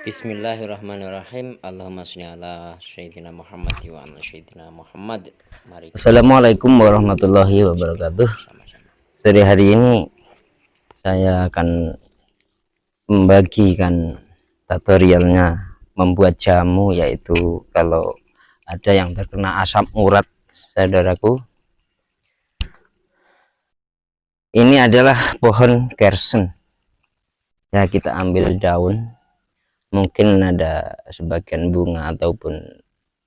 Bismillahirrahmanirrahim. Allahumma sholli ala sayyidina Muhammad wa ala sayyidina Muhammad. Mari. Assalamualaikum warahmatullahi wabarakatuh. Sama-sama. Sore hari ini saya akan membagikan tutorialnya membuat jamu, yaitu kalau ada yang terkena asam urat, saudaraku. Ini adalah pohon kersen. Ya, kita ambil daun, mungkin ada sebagian bunga ataupun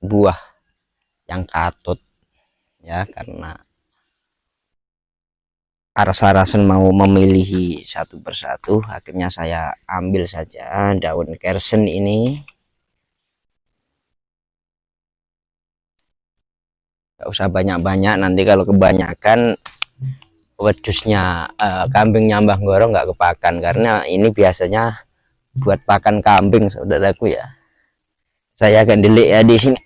buah yang katut, ya, karena rasa-rasan mau memilih satu persatu, akhirnya saya ambil saja daun kersen ini. Gak usah banyak-banyak, nanti kalau kebanyakan wedusnya kambing nyambah gorong nggak kepakan, karena ini biasanya buat pakan kambing, saudaraku ya. Saya akan delik ya di sini,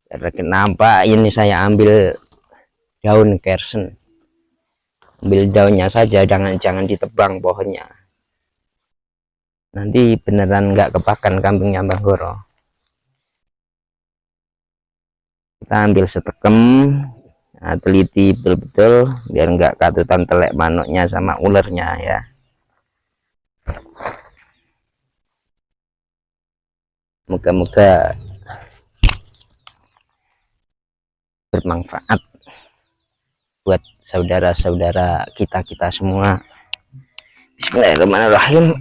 karena nampak ini saya ambil daun kersen. Ambil daunnya saja, jangan ditebang pohonnya, nanti beneran nggak kepakan kambing nyambah gorong. Kita ambil setekem, nah, teliti betul-betul biar nggak katutan telek manuknya sama ulernya ya. Moga-moga bermanfaat buat saudara-saudara kita semua. Bismillahirrahmanirrahim.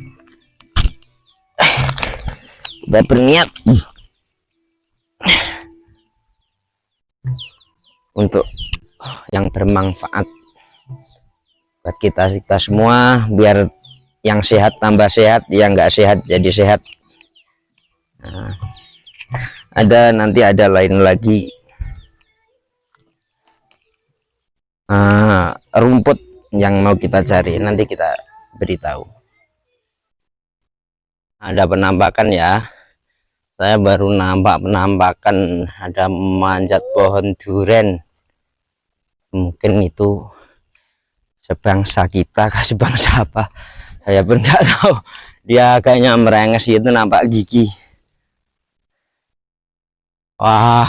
Kita berniat untuk yang bermanfaat buat kita semua, biar yang sehat tambah sehat, yang nggak sehat jadi sehat. Nah, nanti ada lain lagi, rumput yang mau kita cari, nanti kita beritahu. Ada penampakan ya, saya baru nampak penampakan ada manjat pohon duren. Mungkin itu sebangsa kita, sebangsa apa, saya pun nggak tahu. Dia kayaknya merenges itu, nampak gigi. Wah,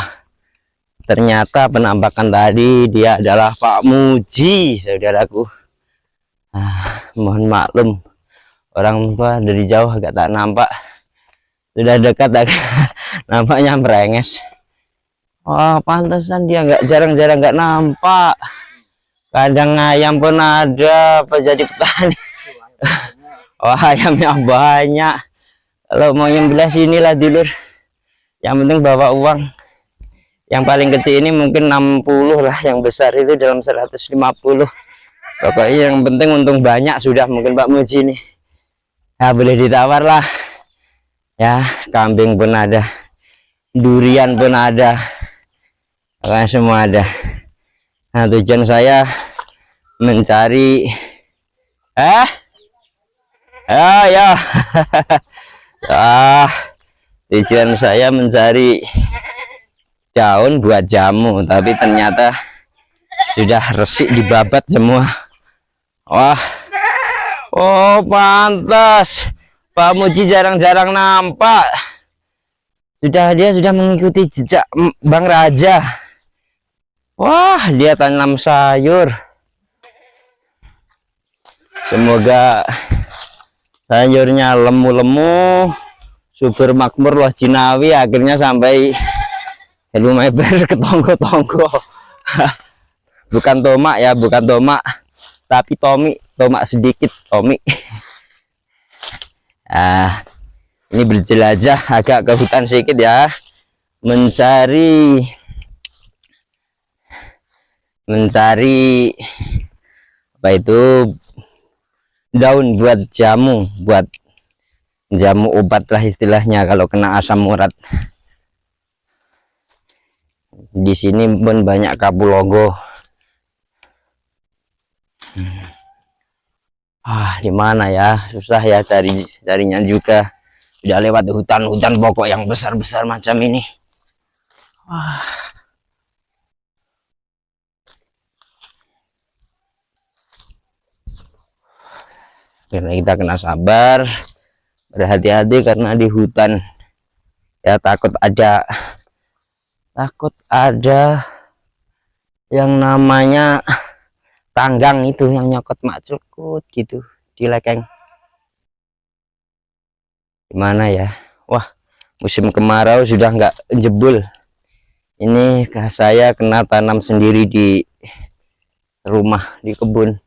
ternyata penampakan tadi dia adalah Pak Muji, saudaraku. Mohon maklum, orang tua dari jauh agak tak nampak, sudah dekat nampaknya merenges. Wah, pantesan dia jarang-jarang nggak nampak. Kadang ayam pun ada, apa jadi petani. Wah, ayamnya banyak. Kalau mau nyembelih sinilah dulur, yang penting bawa uang. Yang paling kecil ini mungkin 60 lah, yang besar itu dalam 150. Pokoknya yang penting untung banyak sudah. Mungkin Pak Muji ini ya boleh ditawar lah ya. Kambing pun ada, durian pun ada, semua ada. Nah, tujuan saya mencari ya tujuan saya mencari daun buat jamu, tapi ternyata sudah resik dibabat semua. Wah, oh pantas Pak Muji jarang-jarang nampak. Dia sudah mengikuti jejak Bang Raja. Wah, dia tanam sayur. Semoga sayurnya lemu-lemu, subur makmur loh jinawi, akhirnya sampai lumayan ke tonggo-tonggo. Bukan tomak ya, bukan tomak, tapi tomak sedikit, tomi. Ini berjelajah agak ke hutan sedikit ya, mencari apa itu, daun buat jamu obat lah istilahnya kalau kena asam urat. Di sini pun banyak kapulonggo. Di mana ya, susah ya carinya juga. Udah lewat hutan pokok yang besar-besar macam ini. Karena kita kena sabar, berhati-hati karena di hutan ya, takut ada yang namanya tanggang itu yang nyokot mak celkut gitu di lekeng. Gimana ya, wah musim kemarau sudah nggak jebul. Ini saya kena tanam sendiri di rumah, di kebun.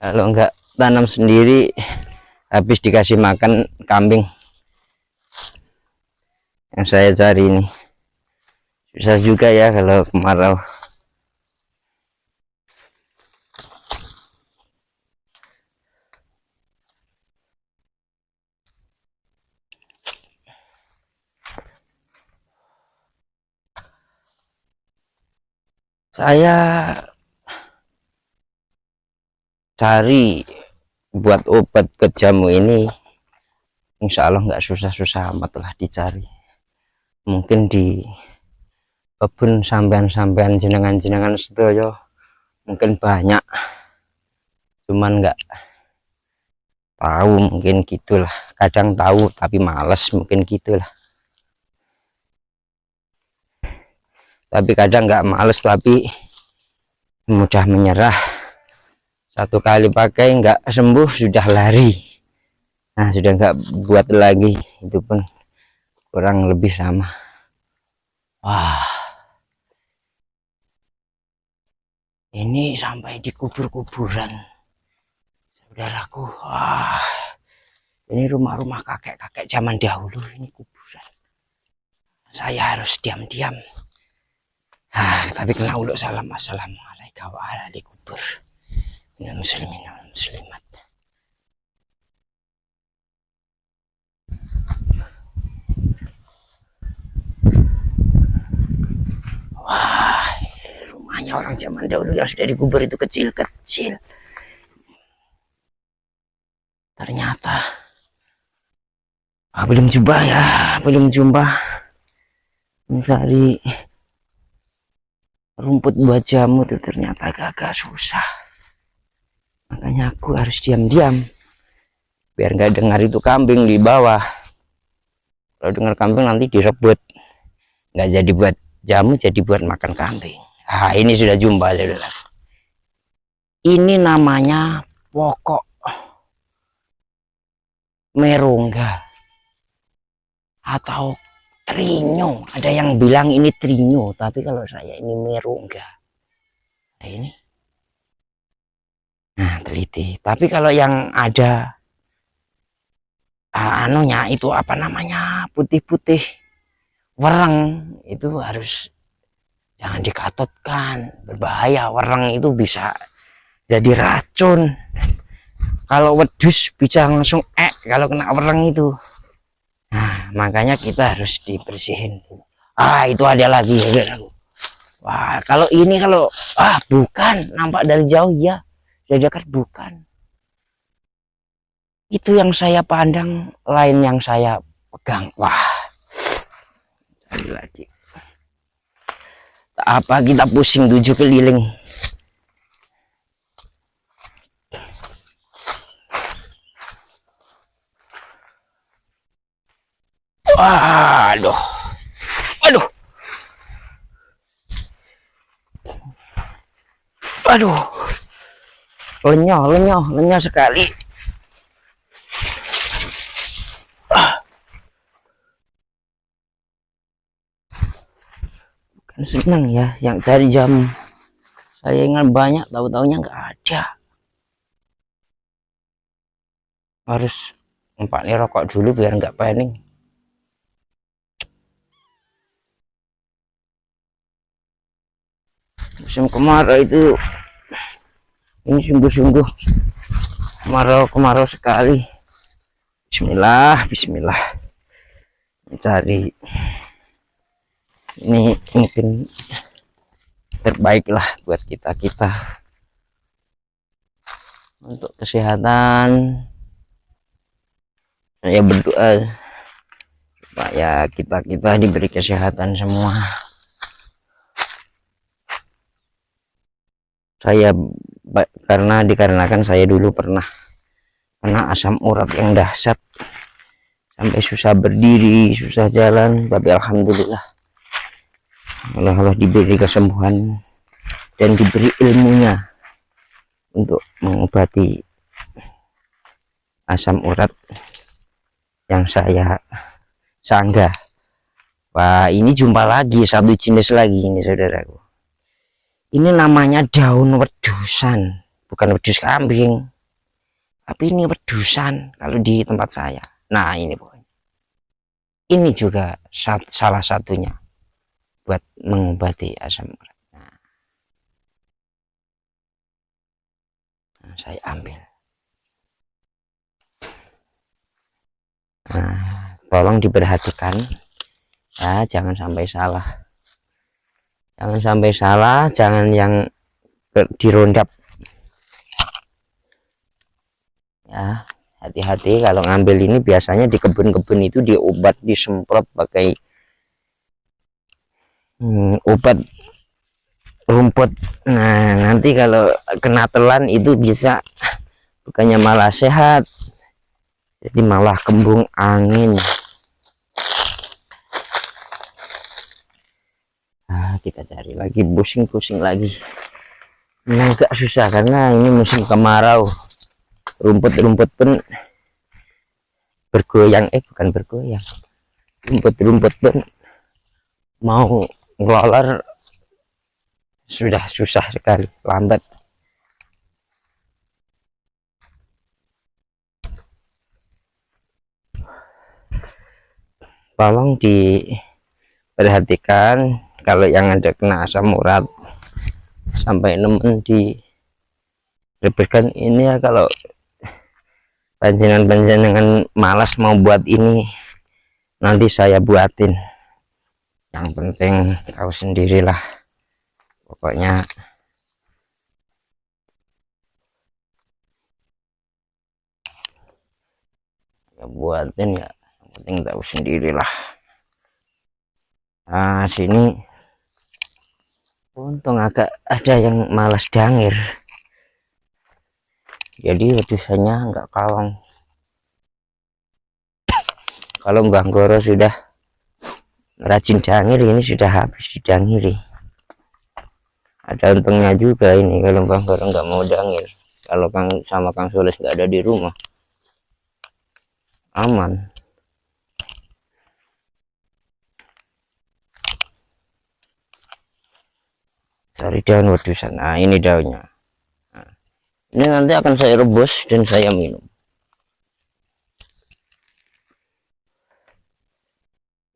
Kalau nggak tanam sendiri habis dikasih makan kambing. Yang saya cari ini susah juga ya kalau kemarau. Saya cari buat obat buat jamu ini, insya Allah nggak susah-susah amat lah dicari. Mungkin di kebun sampean-sampean jenengan-jenengan sedoyo mungkin banyak, cuman nggak tahu, mungkin gitulah. Kadang tahu tapi males, mungkin gitulah. Tapi kadang nggak males tapi mudah menyerah. Satu kali pakai nggak sembuh sudah lari. Nah sudah nggak buat lagi, itu pun kurang lebih sama. Wah, ini sampai di kubur-kuburan saudaraku. Wah, ini rumah-rumah kakek-kakek zaman dahulu, ini kuburan. Saya harus diam-diam. Tapi kena uluk salam. Assalamualaikum warahmatullahi kubur minal muslimin wal muslimat. Wah, rumahnya orang zaman dahulu yang sudah dikubur itu kecil-kecil. Ternyata belum jumpa ya, belum jumpa. Mencari rumput buat jamu tuh ternyata agak susah. Makanya aku harus diam-diam biar nggak dengar itu kambing di bawah. Kalau dengar kambing nanti direbut, nggak jadi buat jamu, jadi buat makan kambing. Ini sudah jumpa saudara. Ini namanya pokok merongga atau trinyo. Ada yang bilang ini trinyo, tapi kalau saya ini merongga. Nah ini, nah teliti. Tapi kalau yang ada anunya itu apa namanya, putih-putih wereng, itu harus jangan dikatotkan, berbahaya. Wereng itu bisa jadi racun. Kalau wedus bisa langsung kalau kena wereng itu. Nah makanya kita harus dibersihin. Itu ada lagi ya. Wah kalau ini bukan, nampak dari jauh ya, dari dekat bukan. Itu yang saya pandang, lain yang saya pegang. Wah lagi tak apa kita pusing 7 keliling. Waduh, lenyap sekali. Bukan senang ya yang cari jamu. Saya ingat banyak, tahu-taunya nggak ada. Harus empat nih rokok dulu biar nggak panik. Musim kemarau itu ini sungguh-sungguh kemarau sekali. Bismillah mencari ini mungkin terbaik lah buat kita untuk kesehatan. Saya berdoa supaya kita diberi kesehatan semua. Saya dikarenakan saya dulu pernah kena asam urat yang dahsyat sampai susah berdiri, susah jalan. Tapi alhamdulillah Allah diberi kesembuhan dan diberi ilmunya untuk mengobati asam urat yang saya sanggah. Wah, ini jumpa lagi satu jenis lagi ini saudaraku. Ini namanya daun wedusan, bukan wedus kambing, tapi ini wedusan kalau di tempat saya. Nah ini pokoknya, ini juga salah satunya buat mengobati asam urat. Nah, saya ambil. Nah, tolong diperhatikan ya, jangan sampai salah, jangan yang dirondap ya. Hati-hati kalau ngambil ini. Biasanya di kebun-kebun itu diobat, disemprot pakai obat rumput. Nah nanti kalau kena telan itu bisa, bukannya malah sehat, jadi malah kembung angin. Nah, kita cari lagi, pusing-pusing lagi. Ini agak susah karena ini musim kemarau. Rumput-rumput pun bergoyang, bukan bergoyang. Rumput-rumput pun mau ngelolar sudah susah sekali, lambat. Tolong diperhatikan kalau yang ada kena asam urat sampai nemen direbuskan ini ya. Kalau panjenengan malas mau buat ini, nanti saya buatin. Yang penting tahu sendirilah pokoknya. Ya buatin ya, yang penting tahu sendirilah. Nah sini untung agak ada yang malas dangir, jadi wedusannya enggak kawang. Kalau Mbah Goro sudah rajin dangir, ini sudah habis didangiri. Ada untungnya juga ini kalau Mbah Goro nggak mau dangir. Kalau sama Kang Soles nggak ada di rumah, aman. Cari daun wedusan. Nah ini daunnya. Nah, ini nanti akan saya rebus dan saya minum.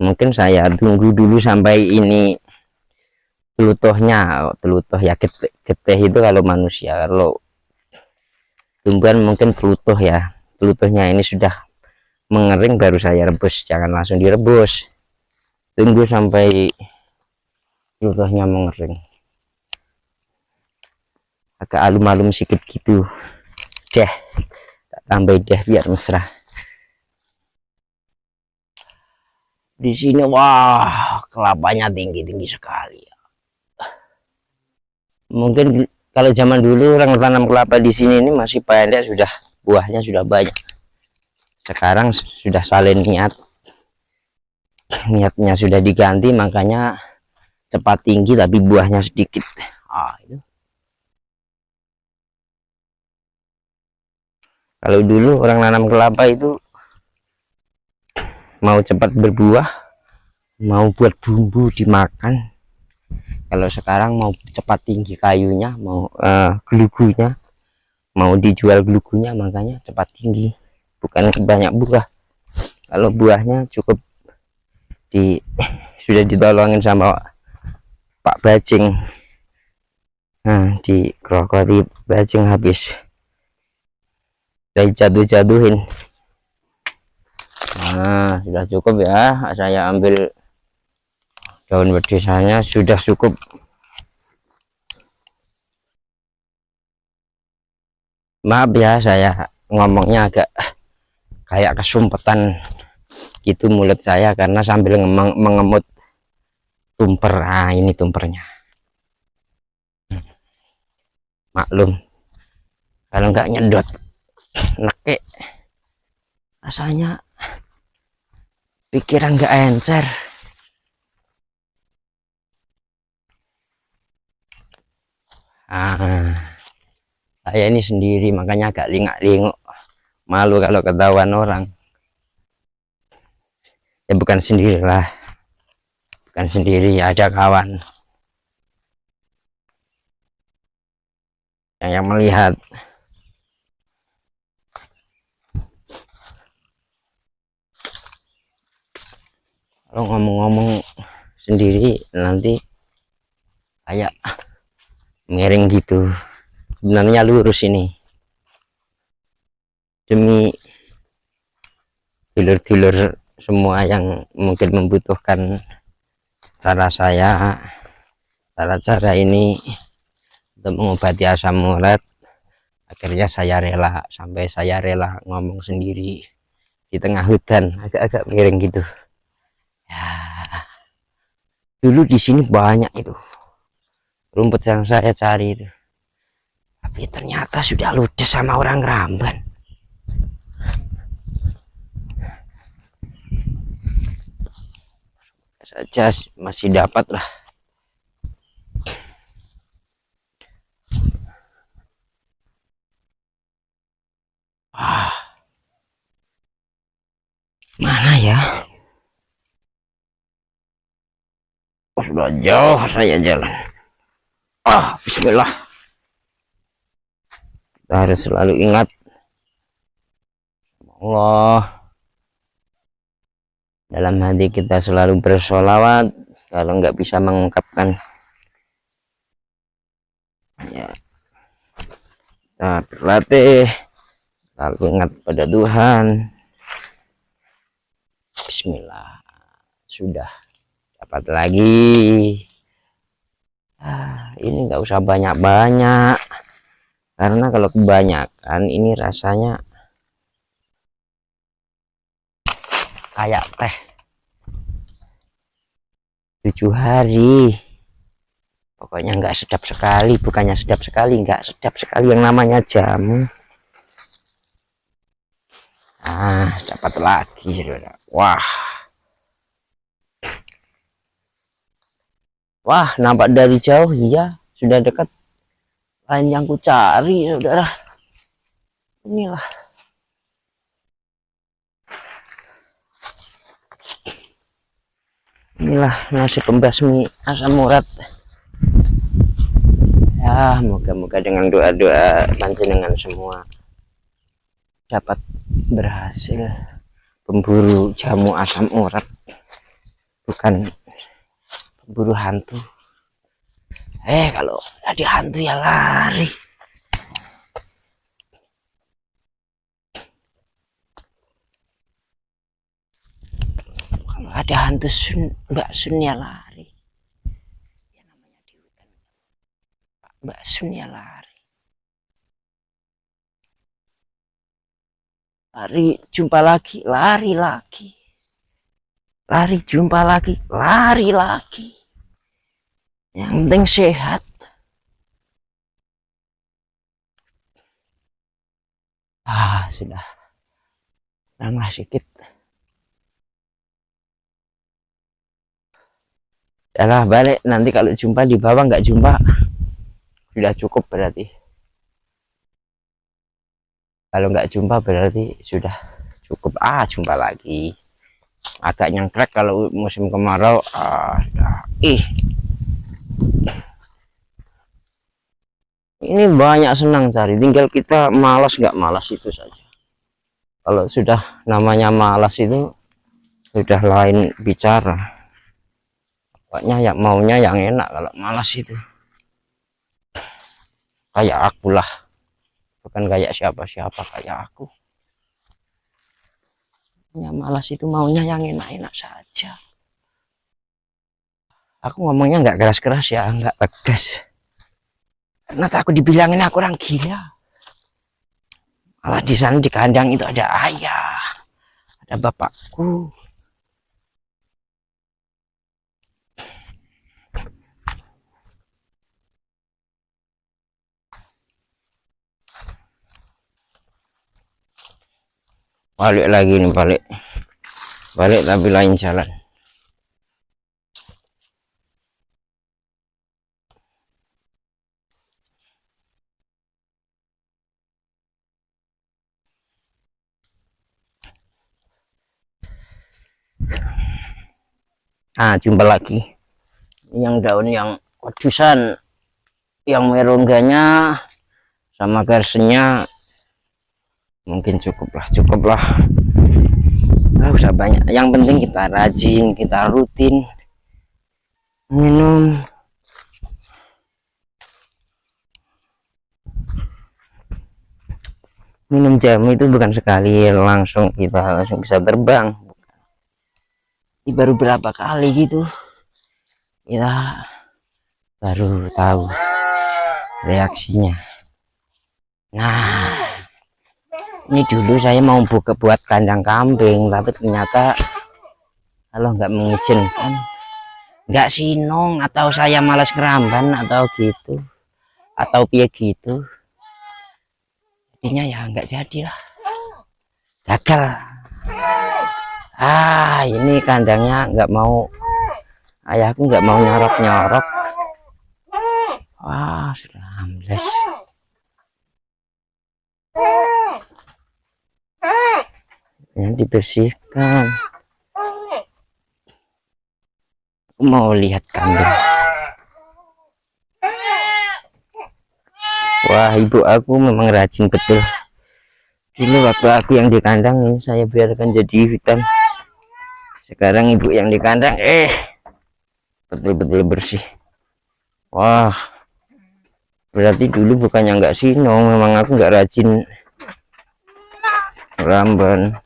Mungkin saya tunggu dulu sampai ini telutuhnya. Telutuh ya, getih itu kalau manusia. Kalau tumbuhan mungkin telutuh ya, telutuhnya ini sudah mengering baru saya rebus. Jangan langsung direbus, tunggu sampai telutuhnya mengering, agak alum-alum sedikit gitu deh, tambah deh biar mesra. Di sini wah kelapanya tinggi-tinggi sekali. Mungkin kalau zaman dulu orang tanam kelapa di sini ini masih pendek, sudah buahnya sudah banyak. Sekarang sudah salin niatnya sudah diganti, makanya cepat tinggi tapi buahnya sedikit. Itu kalau dulu orang nanam kelapa itu mau cepat berbuah, mau buat bumbu dimakan. Kalau sekarang mau cepat tinggi kayunya, mau gelugunya, mau dijual gelugunya, makanya cepat tinggi, bukan banyak buah. Kalau buahnya cukup sudah ditolongin sama Pak Bajing. Nah dikerokoti bajing habis, dari jatuhin. Nah sudah cukup ya, saya ambil daun wedusanya sudah cukup. Maaf ya saya ngomongnya agak kayak kesumpetan gitu mulut saya karena sambil mengemut tumper. Nah ini tumpernya, maklum kalau nggak nyedot nekek rasanya, pikiran gak encer. Saya ini sendiri makanya agak lingak-linguk, malu kalau ketahuan orang. Ya bukan sendirilah, bukan sendiri, ada kawan yang melihat. Kalau ngomong-ngomong sendiri nanti kayak miring gitu, sebenarnya lurus ini demi dulur-dulur semua yang mungkin membutuhkan cara saya, cara-cara ini untuk mengobati asam urat. Akhirnya saya rela, sampai saya rela ngomong sendiri di tengah hutan, agak-agak miring gitu ya. Dulu di sini banyak itu rumput yang saya cari itu, tapi ternyata sudah ludes sama orang Ramban. Saja masih dapat lah. Mana ya? Oh, sudah jauh saya jalan. Bismillah. Kita harus selalu ingat Allah. Dalam hati kita selalu bersolawat. Kalau nggak bisa mengungkapkan, ya kita berlatih selalu ingat pada Tuhan. Bismillah. Sudah dapat lagi. Ini nggak usah banyak-banyak, karena kalau kebanyakan ini rasanya kayak teh 7 hari. Pokoknya nggak sedap sekali, bukannya sedap sekali, nggak sedap sekali yang namanya jamu. Dapat lagi, saudara. Wah, nampak dari jauh, iya, sudah dekat lain yang ku cari, saudara. Inilah nasi pembasmi asam urat. Ya, moga-moga dengan doa-doa panjenengan semua dapat berhasil pemburu jamu asam urat, bukan pemburu hantu. Kalau ada hantu ya lari. Kalau ada hantu Mbak Sun ya lari. Ya namanya di hutan. Mbak Sun ya lari. Lari jumpa lagi, lari lagi. Lari jumpa lagi, lari lagi. Yang penting sehat. Sudah. Kuranglah sedikit. Yalah, balik nanti kalau jumpa di bawah, nggak jumpa sudah cukup berarti. Kalau nggak jumpa berarti sudah cukup. Jumpa lagi. Agak nyangkrek kalau musim kemarau. Ini banyak senang cari, tinggal kita malas nggak malas itu saja. Kalau sudah namanya malas itu sudah lain bicara. Pokoknya ya maunya yang enak. Kalau malas itu kayak aku lah, bukan kayak siapa-siapa, kayak aku. Ya malas itu maunya yang enak-enak saja. Aku ngomongnya nggak keras-keras ya, nggak tegas, karena takut dibilangin aku orang gila. Malah di sana di kandang itu ada ayah, ada bapakku. Balik lagi nih, balik tapi lain jalan. Nah, jumpa lagi yang daun yang wadusan, yang merongganya sama garsennya mungkin cukuplah. Nggak usah banyak, yang penting kita rajin, kita rutin minum jamu itu bukan sekali langsung kita langsung bisa terbang. Ini baru berapa kali gitu kita baru tahu reaksinya. Nah, ini dulu saya mau buat kandang kambing, tapi ternyata kalau nggak mengizinkan, nggak sinong, atau saya malas keramban atau gitu, atau piye gitu, jadinya ya nggak jadilah, gagal. Ini kandangnya nggak mau, ayahku nggak mau nyorok. Wah, sudah ambles. Yang dibersihkan. Aku mau lihat kambing. Wah, ibu aku memang rajin betul. Dulu waktu aku yang di kandang ini saya biarkan jadi hutan. Sekarang ibu yang di kandang betul-betul bersih. Wah, berarti dulu bukannya nggak sinong, memang aku nggak rajin ramban.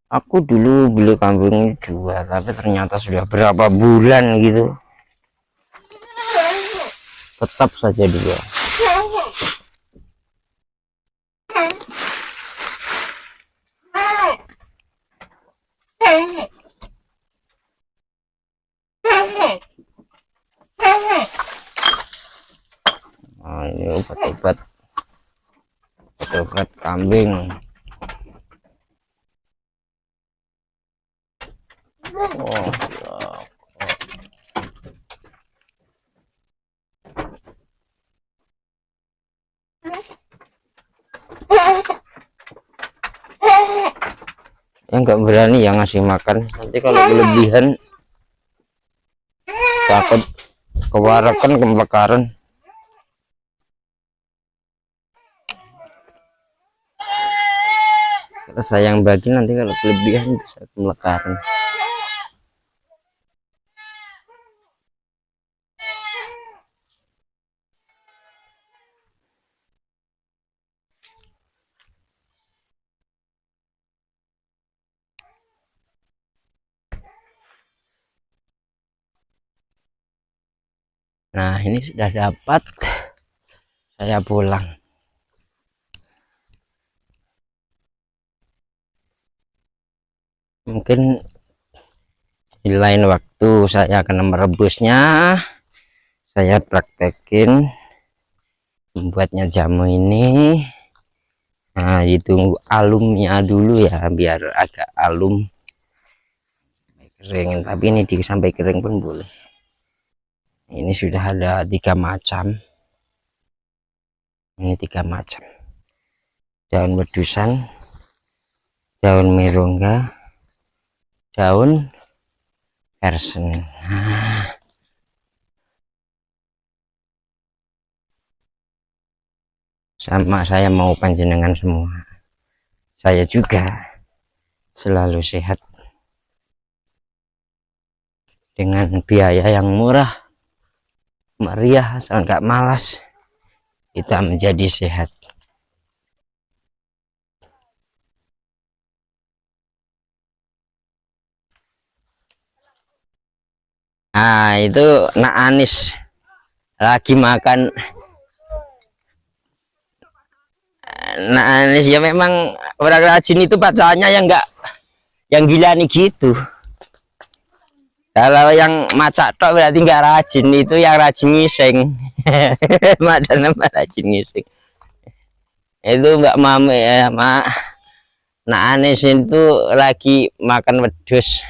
Aku dulu beli kambing 2, tapi ternyata sudah berapa bulan gitu tetap saja 2. Nah, ini obat kambing. Oh, yang nggak berani yang ngasih makan, nanti kalau kelebihan takut kewarakan, kebakaran. Kalau sayang bagi, nanti kalau kelebihan bisa kebakaran. Nah, ini sudah dapat, saya pulang. Mungkin di lain waktu saya akan merebusnya, saya praktekin membuatnya jamu ini. Nah, ditunggu alumnya dulu ya, biar agak alum kering, tapi ini sampai kering pun boleh. Ini sudah ada 3 macam, ini 3 macam: daun wedusan, daun merongga, daun persen. Sama saya mau panjenengan semua, saya juga selalu sehat dengan biaya yang murah meriah, asal nggak malas kita menjadi sehat. Nah, itu Nak Anis lagi makan Nah, ya memang orang rajin itu pacarnya yang gila nih gitu. Kalau yang macak tok berarti nggak rajin, itu yang rajin ngising. Madana rajin ngising. Itu Mbak Mame ya, Mak. Nah, Anis itu lagi makan wedhus.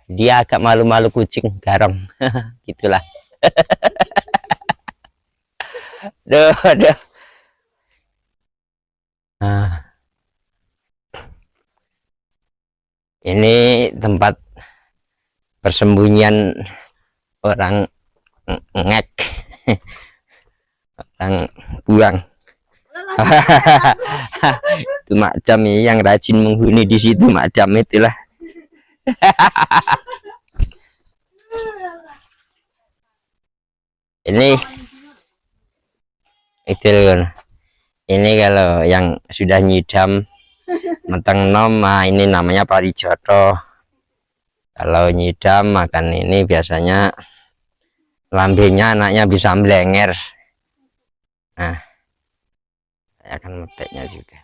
Dia agak malu-malu kucing garam. Gitulah. Duh, duh. Nah, ini tempat persembunyian orang ngek. Orang buang. Itu Madam yang rajin menghuni di situ, Madam itulah. Ini itu kan. Ini kalau yang sudah nyidam matang nom, ini namanya parijoto. Kalau nyidam makan ini biasanya lambenya anaknya bisa melenger. Nah, saya akan meteknya juga.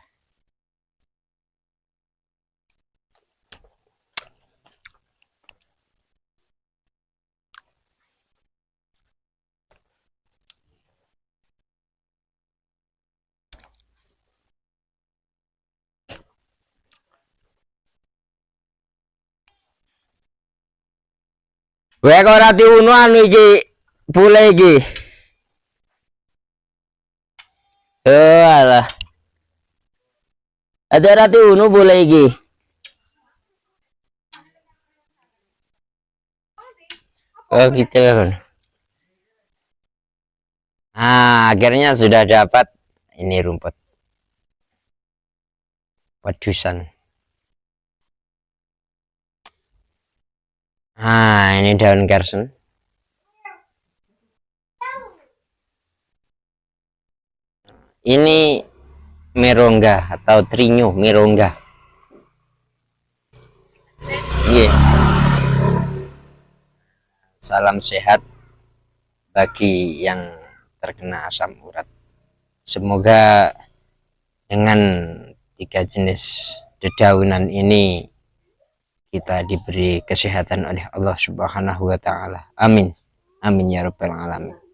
Wek ora diunu anu iki pule iki. Alah. Ada ora diunu pule iki. Oh gitu kan. Akhirnya sudah dapat ini rumput wedusan. Ini daun kersen. Ini merongga atau trinyo merongga. Iya. Salam sehat bagi yang terkena asam urat. Semoga dengan 3 jenis dedaunan ini kita diberi kesehatan oleh Allah Subhanahu wa taala. Amin. Amin ya rabbal alamin.